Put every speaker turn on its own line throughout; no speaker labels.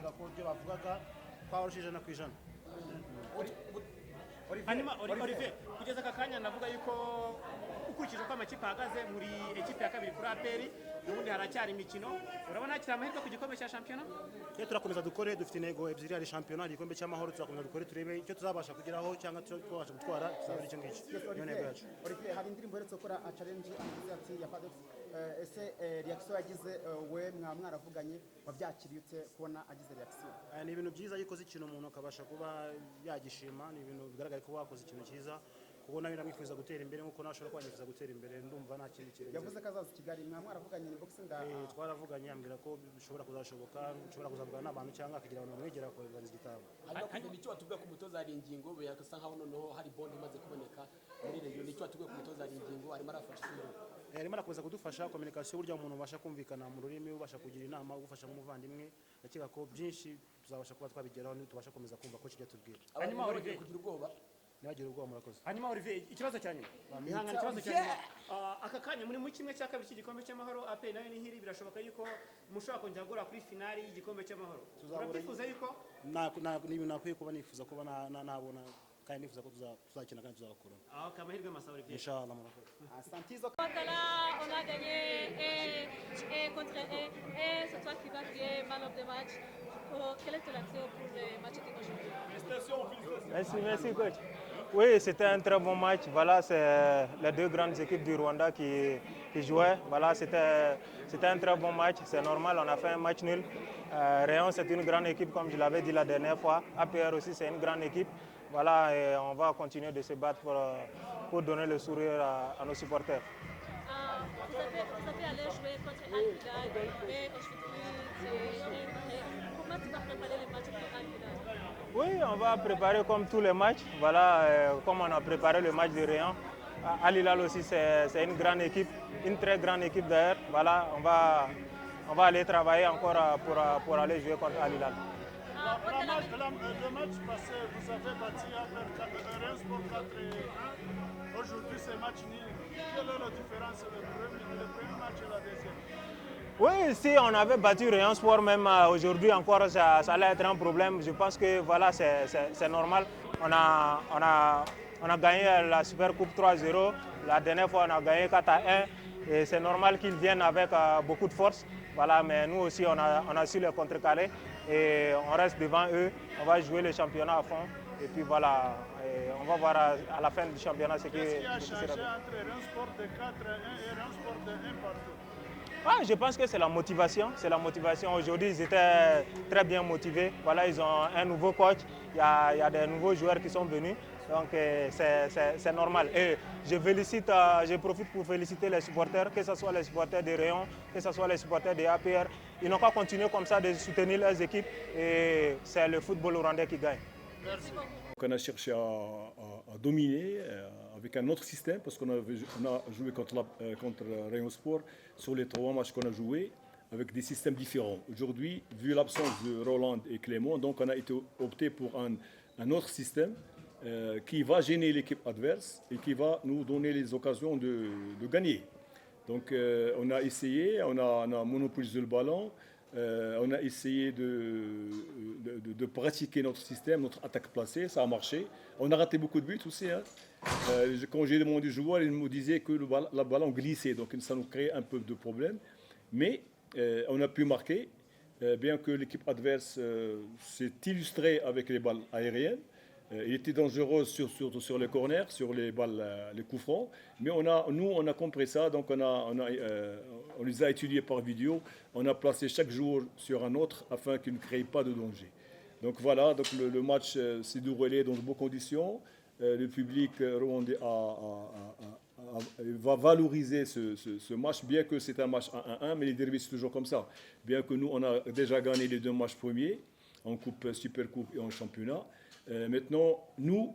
nakeka ko ibyo bavugaga twabarushije ijana ku ijana.
Hanyuma Olivier, kugeza aka kanya navuga yuko ukurikije uko amakipe ahagaze muri ekipe ya kabiri kuri APR, n'ubundi haracyari imikino, urabona hakiri amahirwe ku gikombe cya shampiyona?
Turakomeza dukore, dufite intego ebyiri, ari shampiyona, igikombe cy'amahoro, turakomeza dukore turebe icyo tuzabasha kugeraho cyangwa twabasha gutwara, tuzabera icyo ngicyo. Niyo ntego yacu.
Olivier, hari indirimbo uretse gukora challenge ati ya Padox, ese reaction yagize we mwaravuganye wabyakiriye ute kubona agize reaction?
Ni ibintu byiza iyo ukoze ikintu umuntu akabasha kuba yagishima, ni ibintu bigaragara ko wakoze ikintu cyiza, kuko nawe ndamwifuza gutera imbere nkuko nawe ashobora kuba yifuza gutera imbere, ndumva nta kindi kintu.
Yavuze ko azaza Kigali, mwaravuganye ni boxing da?
Twaravuganye, ambwira ko bishobora kuzashoboka, ushobora kuzavugana n'abantu cyangwa akagira abantu bamwegera kuganiriza igitabo.
Hanyuma icyo watubwiye ku mutoza hari ingingo byasa nkaho noneho hari bond imaze kuboneka muri region, icyo watubwiye ku mutoza hari ingingo arimo arafasha
arimo arakomeza kudufasha communication, burya umuntu ubasha kumvikana mu rurimi, ubasha kugira inama, ugufasha nk'umuvandimwe, ndakeka ko byinshi tuzabasha kuba twabigeraho nitubasha kumeza kumva ko kijya tubwira.
Hanyuma Olivier, kugira ubwoba
nibagira ubwoba, murakoze.
Hanyuma Olivier, ikibazo cyane ihangana, ikibazo cyane aka kanya muri mu kimwe cya kabiri cy'igikombe cy'amahoro, APR nayo nihiri, birashoboka yuko mushobora kongera gura kuri finali y'igikombe cy'amahoro. Urabyifuza yuko
ni ibintu nakwiye kuba nifuza kuba nabona, kandi nifuza ko tuzakina kandi tuzakura.
Amahirwe masa Olivier.
Inshallah, murakoze.
Santizo.
On a gagné et contre et c'est toi qui vas crier man of the match. Quelle est ton action pour le match d'aujourd'hui?
Merci coach. Oui, c'était un très bon match. Voilà, c'est les deux grandes équipes du Rwanda qui jouaient. Voilà, c'était un très bon match. C'est normal, on a fait un match nul. Rayon, c'est une grande équipe, comme je l'avais dit la dernière fois. APR aussi, c'est une grande équipe. Voilà, et on va continuer de se battre pour donner le sourire à nos supporters.
Vous avez allé jouer contre Al-Hilal et aujourd'hui, comment tu vas préparer les matchs pour Al-Hilal?
Oui, on va préparer comme tous les matchs. Voilà, comme on a préparé le match de Rayon. Al-Hilal aussi, c'est une grande équipe, une très grande équipe d'ailleurs. Voilà, on va aller travailler encore pour aller jouer contre Al-Hilal.
Le match passé, vous avez battu Rayon Sport 4-1. Aujourd'hui, c'est match nul. Quelle est la différence le premier match et la deuxième?
Oui, si on avait battu Rayon Sport même aujourd'hui encore, ça allait être un problème. Je pense que voilà, c'est normal. On a gagné la Super Coupe 3-0. La dernière fois, on a gagné 4-1. Et c'est normal qu'ils viennent avec beaucoup de force. Voilà, mais nous aussi, on a su les contrecarrer. Et on reste devant eux. On va jouer le championnat à fond. Et puis voilà, on va voir à la fin du championnat ce qui
a changé entre Rayon Sport de 4-1 et Rayon Sport de 1 partout?
Je pense que c'est la motivation. C'est la motivation. Aujourd'hui, ils étaient très bien motivés. Voilà, ils ont un nouveau coach. Il y a des nouveaux joueurs qui sont venus. Donc c'est normal. Et je profite pour féliciter les supporters, que ce soit les supporters de Rayon, que ce soit les supporters de APR. Ils n'ont pas continué comme ça de soutenir leurs équipes. Et c'est le football rwandais qui gagne.
Merci beaucoup.
On a cherché à dominer avec un autre système parce qu'on a joué contre Rayon Sport sur les 3 matchs qu'on a joués avec des systèmes différents. Aujourd'hui, vu l'absence de Roland et Clément, donc on a opté pour un autre système qui va gêner l'équipe adverse et qui va nous donner les occasions de gagner. Donc on a essayé, on a monopolisé le ballon. On a essayé de pratiquer notre système, notre attaque placée, ça a marché. On a raté beaucoup de buts aussi. Hein. Quand j'ai demandé aux joueurs, ils me disaient que le ballon glissait, donc ça nous créait un peu de problèmes. Mais on a pu marquer, bien que l'équipe adverse s'est illustrée avec les balles aériennes. Il était dangereux sur les corners, sur les balles, les coups francs. Mais nous, on a compris ça, donc on les a étudiés par vidéo. On a placé chaque joueur sur un autre afin qu'il ne crée pas de danger. Donc voilà, donc le match s'est déroulé dans de bonnes conditions. Le public rwandais va valoriser ce match, bien que c'est un match 1-1, mais les derbies c'est toujours comme ça. Bien que nous, on a déjà gagné les 2 matchs premiers, en Coupe, Super Coupe et en championnat. Maintenant, nous,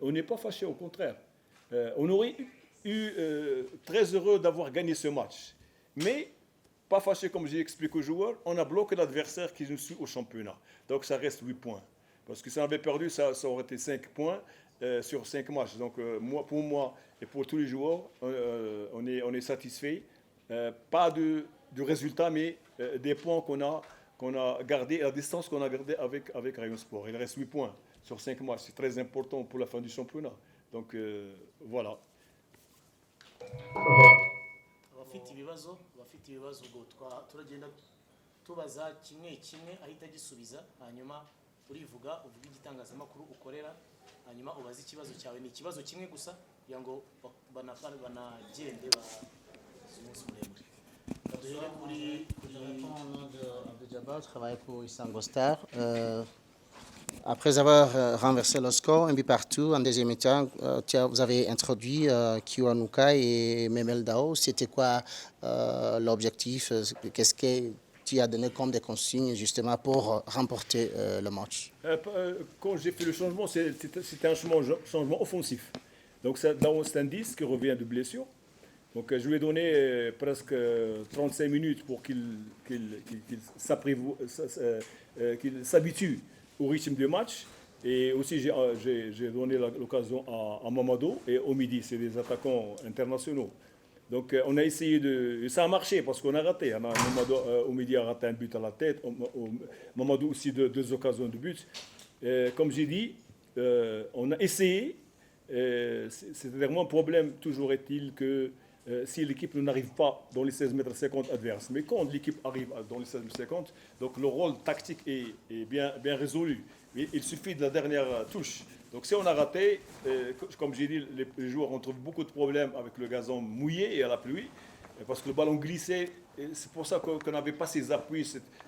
on n'est pas fâchés, au contraire. On aurait eu très heureux d'avoir gagné ce match. Mais, pas fâchés comme j'ai expliqué aux joueurs, on a bloqué l'adversaire qui nous suit au championnat. Donc ça reste 8 points. Parce que si on avait perdu, ça aurait été 5 points sur 5 matchs. Donc pour moi et pour tous les joueurs, on est satisfait. Pas de résultat, mais des points qu'on a qu'on a gardé, la distance qu'on a gardée avec Rayon Sport. Il reste 8 points sur 5 matchs. C'est très important pour la fin du championnat. Donc voilà.
abafite ibibazo ubwo turagenda tubaza kimwe ahita agisubiza hanyuma urivuga uvuga igitangazamakuru ukorera hanyuma ubaza ikibazo cyawe ni ikibazo kimwe gusa kugira ngo banagende umunsi muremure.
Je travaille pour Isango Star. Après avoir renversé le score un but partout en deuxième mi-temps, vous avez introduit Kiwanuka et Memel Dao. C'était quoi l'objectif? Qu'est-ce que tu as donné comme des consignes justement pour remporter le match?
Quand j'ai fait le changement, c'était un changement offensif. Donc Dao c'est un 10 qui revient de blessure. Donc je lui ai donné presque 35 minutes pour qu'il s'habitue au rythme du match. Et aussi j'ai donné l'occasion à Mamadou et au midi, c'est des attaquants internationaux. Donc on a essayé et ça a marché parce qu'on a raté. Mamadou au midi a raté un but à la tête, Mamadou aussi deux occasions de but. Comme j'ai dit, on a essayé. C'est-à-dire mon problème toujours est-il que si l'équipe n'arrive pas dans les 16 mètres 50 adverses, mais quand l'équipe arrive dans les 16 mètres 50, donc le rôle tactique est bien résolu. Il suffit de la dernière touche. Donc si on a raté, comme j'ai dit, les joueurs ont trouvé beaucoup de problèmes avec le gazon mouillé et à la pluie, parce que le ballon glissait. C'est pour ça qu'on n'avait pas ces appuis,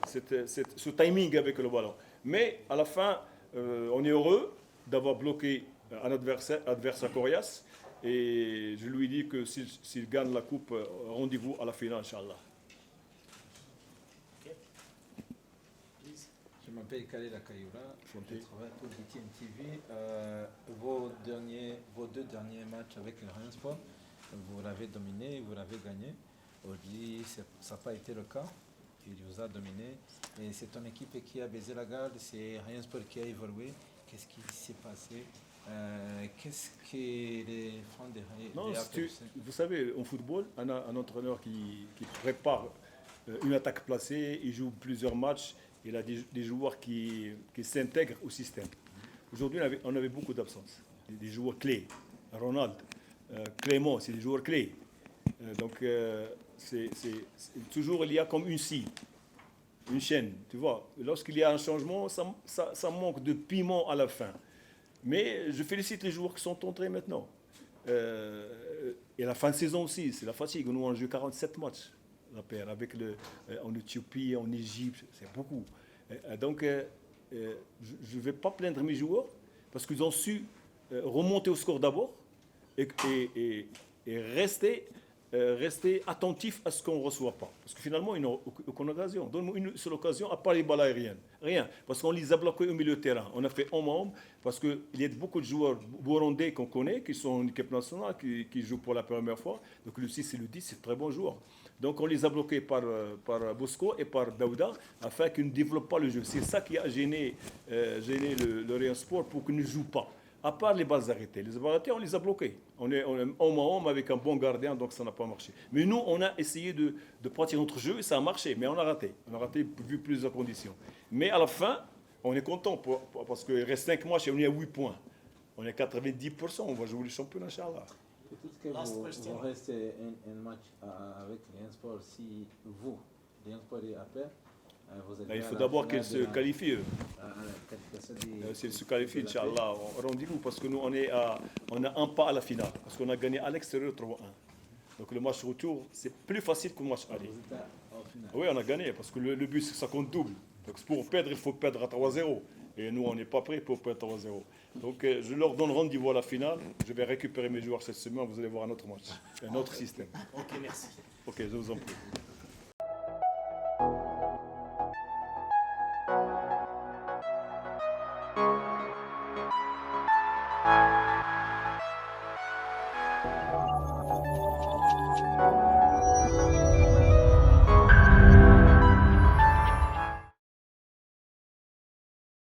ce timing avec le ballon. Mais à la fin, on est heureux d'avoir bloqué un adversaire coriace. Et je lui dis que s'il gagne la coupe, rendez-vous à la finale, Inch'Allah.
Je m'appelle Khalil Akayoura, je travaille pour DTN TV. Vos deux derniers matchs avec le Rayon Sport, vous l'avez dominé, vous l'avez gagné. Aujourd'hui, ça n'a pas été le cas. Il vous a dominé. Et c'est ton équipe qui a baisé la garde, c'est Rayon Sport qui a évolué. Qu'est-ce qui s'est passé? Qu'est-ce que les fans de Rayon Sport?
Vous savez, en football, on a un entraîneur qui prépare une attaque placée, il joue plusieurs matchs. Il a des joueurs qui s'intègrent au système. Aujourd'hui, on avait beaucoup d'absences. Des joueurs clés. Ronald, Clément, c'est des joueurs clés. Donc, toujours, il y a comme une scie, une chaîne. Tu vois, lorsqu'il y a un changement, ça manque de piment à la fin. Mais je félicite les joueurs qui sont entrés maintenant. Et la fin de saison aussi, c'est la fatigue. Nous, on joue 47 matchs. La paire avec en Éthiopie, en Égypte, c'est beaucoup. Donc, je ne vais pas plaindre mes joueurs parce qu'ils ont su remonter au score d'abord et rester attentifs à ce qu'on ne reçoit pas. Parce que finalement, ils n'ont aucune occasion. Donne-moi une seule occasion, à part les balles aériennes. Rien. Parce qu'on les a bloqués au milieu de terrain. On a fait homme à homme parce qu'il y a beaucoup de joueurs burundais qu'on connaît, qui sont en équipe nationale, qui jouent pour la première fois. Donc le 6 et le 10, c'est un très bon joueur. Donc on les a bloqués par Bosco et par Daouda afin qu'ils ne développent pas le jeu. C'est ça qui a gêné le Rayon Sport pour qu'ils ne jouent pas. À part les balles arrêtées. Les balles arrêtées, on les a bloquées. On est homme à homme avec un bon gardien, donc ça n'a pas marché. Mais nous, on a essayé de pratiquer notre jeu et ça a marché, mais on a raté. On a raté vu plusieurs conditions. Mais à la fin, on est content parce qu'il reste 5 matchs et on est à 8 points. On est à 90%, on va jouer le championnat, Inch'Allah.
Peut-être que vous restez un match avec Rayon Sport si Rayon Sport est après.
Il faut d'abord qu'elle se qualifie. Si elle se qualifie, Inch'Allah, rendez-vous parce que nous, on a un pas à la finale. Parce qu'on a gagné à l'extérieur 3-1. Donc le match retour, c'est plus facile que le match aller. Oui, on a gagné parce que le but, c'est que ça compte double. Donc pour perdre, il faut perdre à 3-0. Et nous, on n'est pas prêts pour perdre 3-0. Donc je leur donne rendez-vous à la finale. Je vais récupérer mes joueurs cette semaine. Vous allez voir un autre match, un autre système.
Ok, merci.
Ok, je vous en prie.